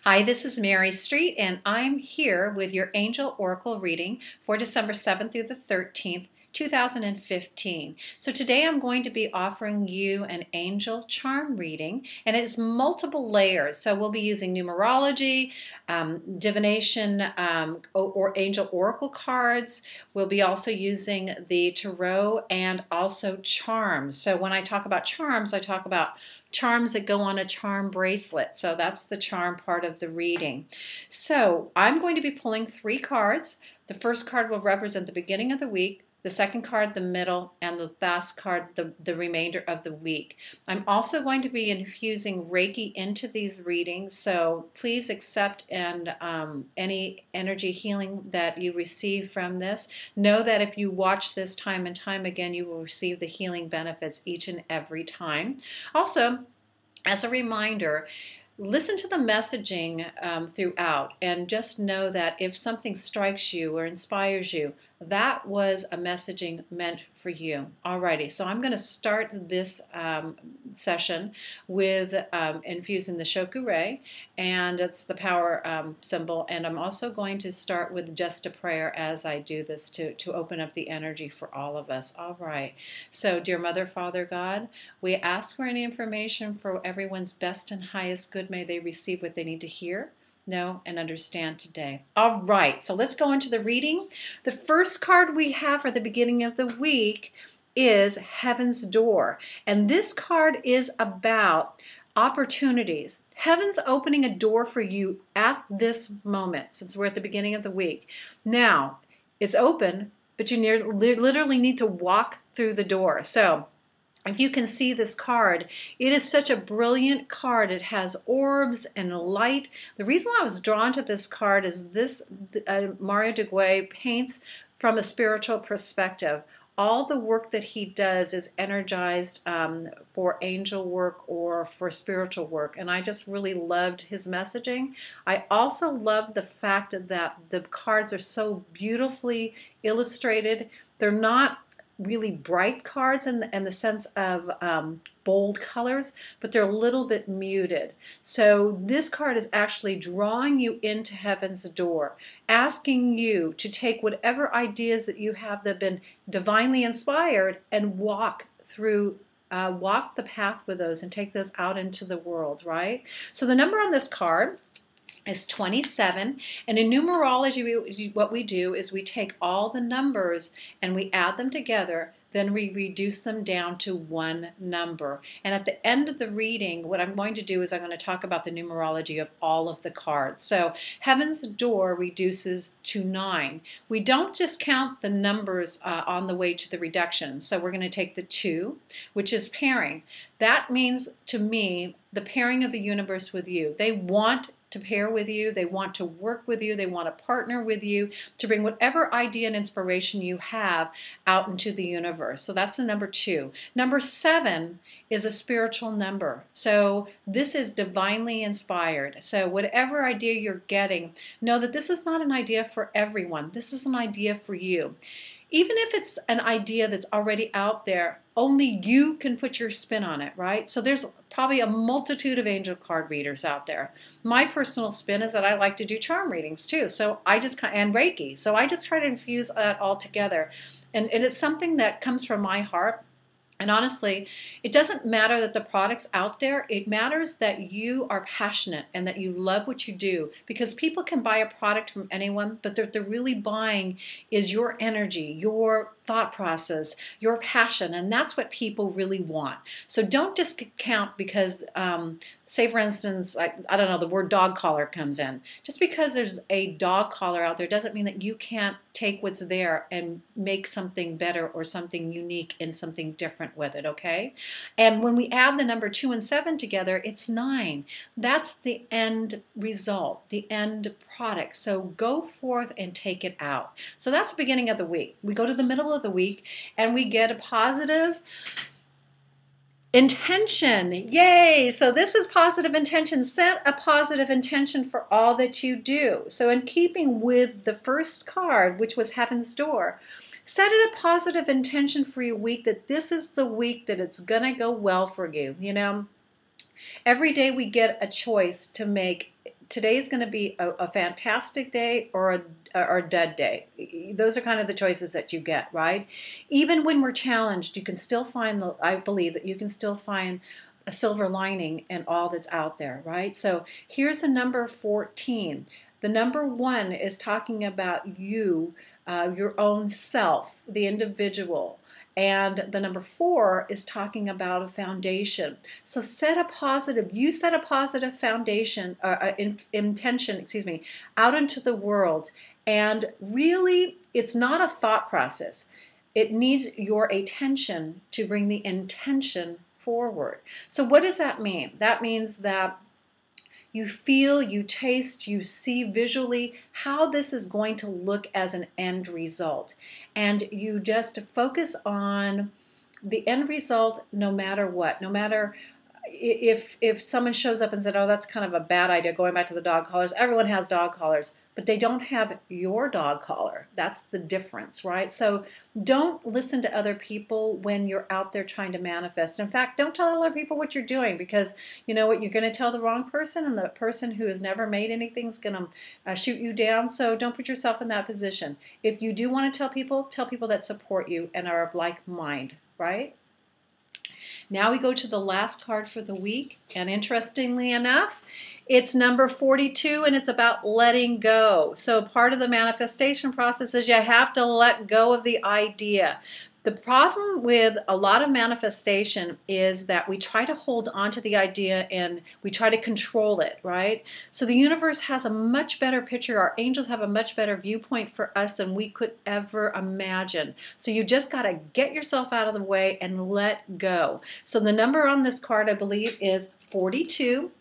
Hi, this is Mary Street, and I'm here with your Angel Oracle reading for December 7th through the 13th, 2015. So today I'm going to be offering you an angel charm reading, and it's multiple layers. So we'll be using numerology, divination, or angel oracle cards. We'll be also using the tarot and also charms. So when I talk about charms, I talk about charms that go on a charm bracelet. So that's the charm part of the reading. So I'm going to be pulling 3 cards. The first card will represent the beginning of the week, the second card the middle, and the last card the remainder of the week. I'm also going to be infusing Reiki into these readings, so please accept and any energy healing that you receive from this. Know that if you watch this time and time again, you will receive the healing benefits each and every time. Also, as a reminder, listen to the messaging throughout, and just know that if something strikes you or inspires you, that was a messaging meant for you. Alrighty, so I'm going to start this session with infusing the Shoku-Rei, and it's the power symbol, and I'm also going to start with just a prayer as I do this to open up the energy for all of us. Alright, so dear Mother, Father, God, we ask for any information for everyone's best and highest good. May they receive what they need to hear, know, and understand today. All right, so let's go into the reading. The first card we have for the beginning of the week is Heaven's Door, and this card is about opportunities. Heaven's opening a door for you at this moment, since we're at the beginning of the week. Now, it's open, but you literally need to walk through the door. So if you can see this card, it is such a brilliant card. It has orbs and light. The reason I was drawn to this card is this Mario Duguay paints from a spiritual perspective. All the work that he does is energized for angel work or for spiritual work, and I just really loved his messaging. I also love the fact that the cards are so beautifully illustrated. They're not really bright cards in the sense of bold colors, but they're a little bit muted. So this card is actually drawing you into Heaven's Door, asking you to take whatever ideas that you have that have been divinely inspired and walk the path with those and take those out into the world, right? So the number on this card is 27, and in numerology what we do is we take all the numbers and we add them together, then we reduce them down to one number. And at the end of the reading, what I'm going to do is I'm going to talk about the numerology of all of the cards. So Heaven's Door reduces to 9. We don't just count the numbers on the way to the reduction. So we're going to take the 2, which is pairing. That means to me the pairing of the universe with you. They want to pair with you, they want to work with you, they want to partner with you to bring whatever idea and inspiration you have out into the universe. So that's the number 2. Number 7 is a spiritual number. So this is divinely inspired. So whatever idea you're getting, know that this is not an idea for everyone. This is an idea for you. Even if it's an idea that's already out there, only you can put your spin on it, right? So there's probably a multitude of angel card readers out there. My personal spin is that I like to do charm readings too. So I just, and Reiki. So I just try to infuse that all together. And it's something that comes from my heart. And honestly, it doesn't matter that the product's out there. It matters that you are passionate and that you love what you do, because people can buy a product from anyone, but what they're really buying is your energy, your thought process, your passion, and that's what people really want. So don't discount because, say for instance, I don't know, the word dog collar comes in. Just because there's a dog collar out there doesn't mean that you can't take what's there and make something better or something unique and something different with it, okay? And when we add the number 2 and 7 together, it's 9. That's the end result, the end product. So go forth and take it out. So that's the beginning of the week. We go to the middle of the week and we get a positive intention. Yay! So this is positive intention. Set a positive intention for all that you do. So in keeping with the first card, which was Heaven's Door, set it a positive intention for your week, that this is the week that it's going to go well for you. You know, every day we get a choice to make today is going to be a fantastic day or a dead day. Those are kind of the choices that you get, right? Even when we're challenged, you can still find, I believe that you can still find a silver lining in all that's out there, right? So here's a number 14. The number 1 is talking about you, your own self, the individual. And the number 4 is talking about a foundation. So you set a positive foundation, intention, excuse me, out into the world. And really, it's not a thought process. It needs your attention to bring the intention forward. So what does that mean? That means that you feel, you taste, you see visually how this is going to look as an end result. And you just focus on the end result no matter what. No matter if someone shows up and said, oh, that's kind of a bad idea, going back to the dog collars. Everyone has dog collars, but they don't have your dog collar. That's the difference, right? So don't listen to other people when you're out there trying to manifest. In fact, don't tell other people what you're doing, because you know what, you're going to tell the wrong person, and the person who has never made anything is going to shoot you down. So don't put yourself in that position. If you do want to tell people that support you and are of like mind, right? Now we go to the last card for the week, and interestingly enough, it's number 42, and it's about letting go. So part of the manifestation process is you have to let go of the idea. The problem with a lot of manifestation is that we try to hold on to the idea and we try to control it, right? So the universe has a much better picture. Our angels have a much better viewpoint for us than we could ever imagine. So you just got to get yourself out of the way and let go. So the number on this card, I believe, is 42.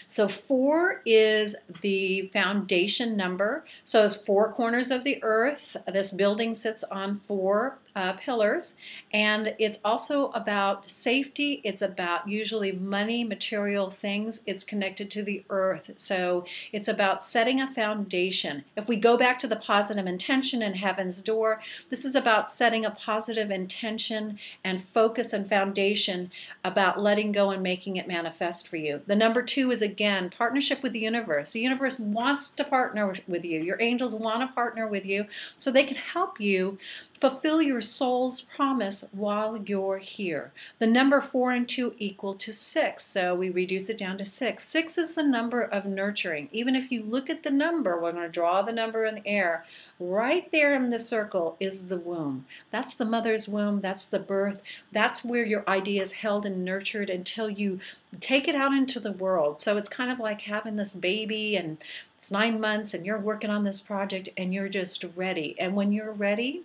So 4 is the foundation number. So it's 4 corners of the earth. This building sits on 4 pillars, and it's also about safety. It's about usually money, material things. It's connected to the earth. So it's about setting a foundation. If we go back to the positive intention in Heaven's Door, this is about setting a positive intention and focus and foundation about letting go and making it manifest for you. The number 2 is, again, partnership with the universe. The universe wants to partner with you. Your angels want to partner with you so they can help you fulfill your soul's promise while you're here. The number 4 and 2 equal to 6, so we reduce it down to 6. 6 is the number of nurturing. Even if you look at the number, we're going to draw the number in the air. Right there in the circle is the womb. That's the mother's womb. That's the birth. That's where your idea is held and nurtured until you take it out into the world. So it's kind of like having this baby, and it's 9 months, and you're working on this project, and you're just ready. And when you're ready,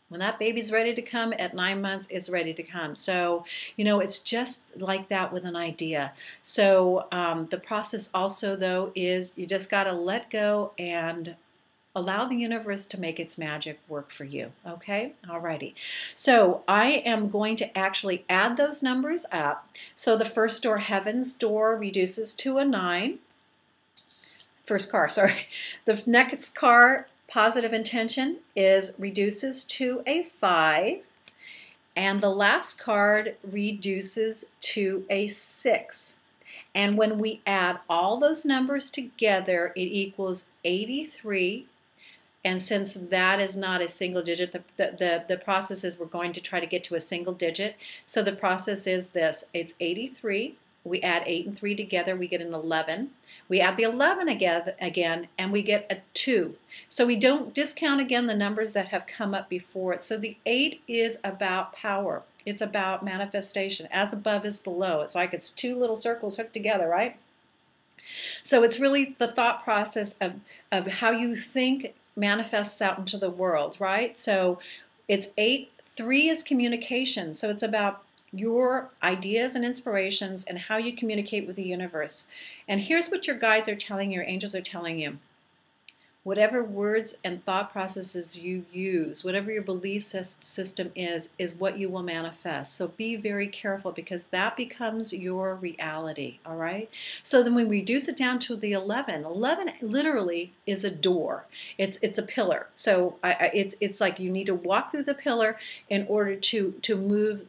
when that baby's ready to come at 9 months, it's ready to come. So, you know, it's just like that with an idea. So the process also, though, is you just got to let go and allow the universe to make its magic work for you. Okay? Alrighty. So I am going to actually add those numbers up. So the first door, Heaven's Door, reduces to a 9. First car, sorry. The next car, Positive Intention, reduces to a 5, and the last card reduces to a 6. And when we add all those numbers together, it equals 83. And since that is not a single digit, the process is we're going to try to get to a single digit. So the process is this: it's 83. We add 8 and 3 together, we get an 11. We add the 11 again, and we get a 2. So we don't discount again the numbers that have come up before it. So the 8 is about power. It's about manifestation. As above is below. It's like it's 2 little circles hooked together, right? So it's really the thought process of how you think manifests out into the world, right? So it's 8. 3 is communication. So it's about your ideas and inspirations and how you communicate with the universe. And here's what your guides are telling you, your angels are telling you. Whatever words and thought processes you use, whatever your belief system is what you will manifest. So be very careful, because that becomes your reality, all right? So then we reduce it down to the 11. 11 literally is a door. It's a pillar. So it's like you need to walk through the pillar in order to move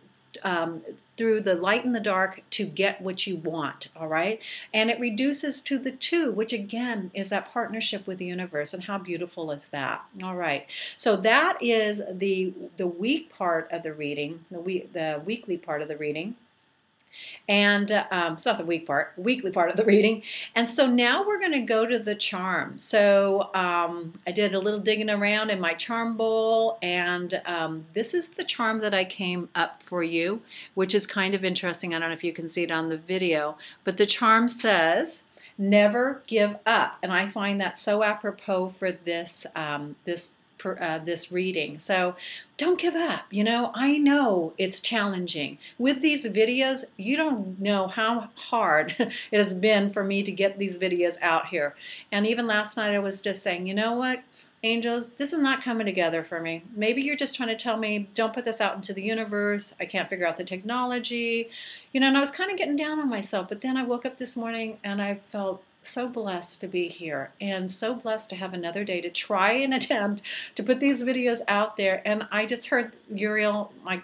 through the light and the dark to get what you want, all right? And it reduces to the 2, which again is that partnership with the universe. And how beautiful is that? All right. So that is the week part of the reading, the weekly part of the reading. And it's not the weekly part of the reading. And so now we're going to go to the charm. So I did a little digging around in my charm bowl, and this is the charm that I came up for you, which is kind of interesting. I don't know if you can see it on the video, but the charm says, never give up. And I find that so apropos for this this reading. So don't give up. You know, I know it's challenging. With these videos, you don't know how hard it has been for me to get these videos out here. And even last night I was just saying, you know what, angels, this is not coming together for me. Maybe you're just trying to tell me, don't put this out into the universe. I can't figure out the technology. You know, and I was kind of getting down on myself. But then I woke up this morning and I felt so blessed to be here and so blessed to have another day to try and attempt to put these videos out there. And I just heard Uriel, my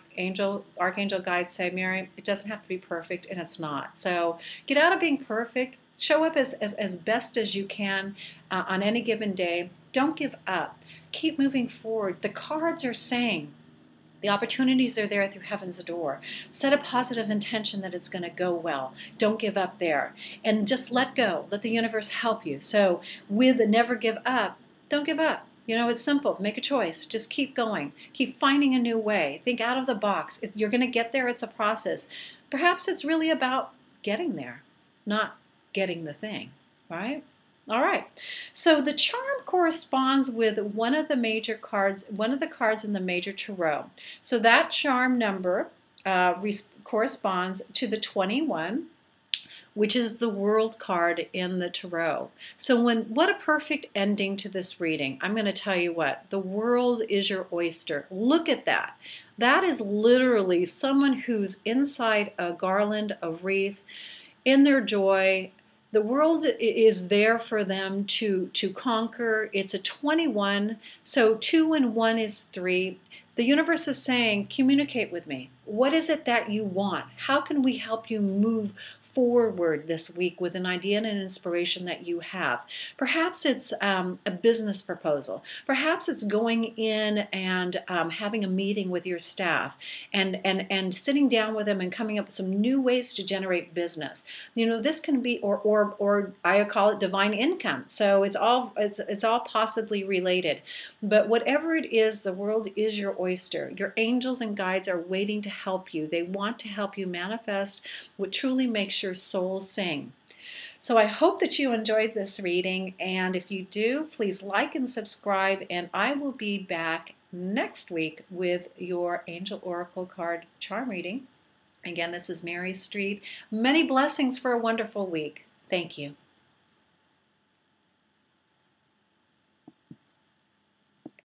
archangel guide, say, Mary, it doesn't have to be perfect, and it's not. So get out of being perfect. Show up as best as you can on any given day. Don't give up. Keep moving forward. The cards are saying, the opportunities are there through heaven's door. Set a positive intention that it's going to go well. Don't give up there. And just let go. Let the universe help you. So with never give up, don't give up. You know, it's simple. Make a choice. Just keep going. Keep finding a new way. Think out of the box. You're going to get there. It's a process. Perhaps it's really about getting there, not getting the thing, right? All right, so the charm corresponds with one of the major cards, one of the cards in the major tarot. So that charm number corresponds to the 21, which is the World card in the tarot. So what a perfect ending to this reading. I'm going to tell you what, the world is your oyster. Look at that. That is literally someone who's inside a garland, a wreath, in their joy. The world is there for them to conquer. It's a 21, so 2 and 1 is 3. The universe is saying, communicate with me. What is it that you want? How can we help you move forward this week with an idea and an inspiration that you have? Perhaps it's a business proposal. Perhaps it's going in and having a meeting with your staff and sitting down with them and coming up with some new ways to generate business. You know, this can be or I call it divine income. So it's all possibly related. But whatever it is, the world is your oyster. Your angels and guides are waiting to help you. They want to help you manifest what truly makes your soul sing. So I hope that you enjoyed this reading, and if you do, please like and subscribe, and I will be back next week with your Angel Oracle card charm reading. Again, this is Mary Street. Many blessings for a wonderful week. Thank you.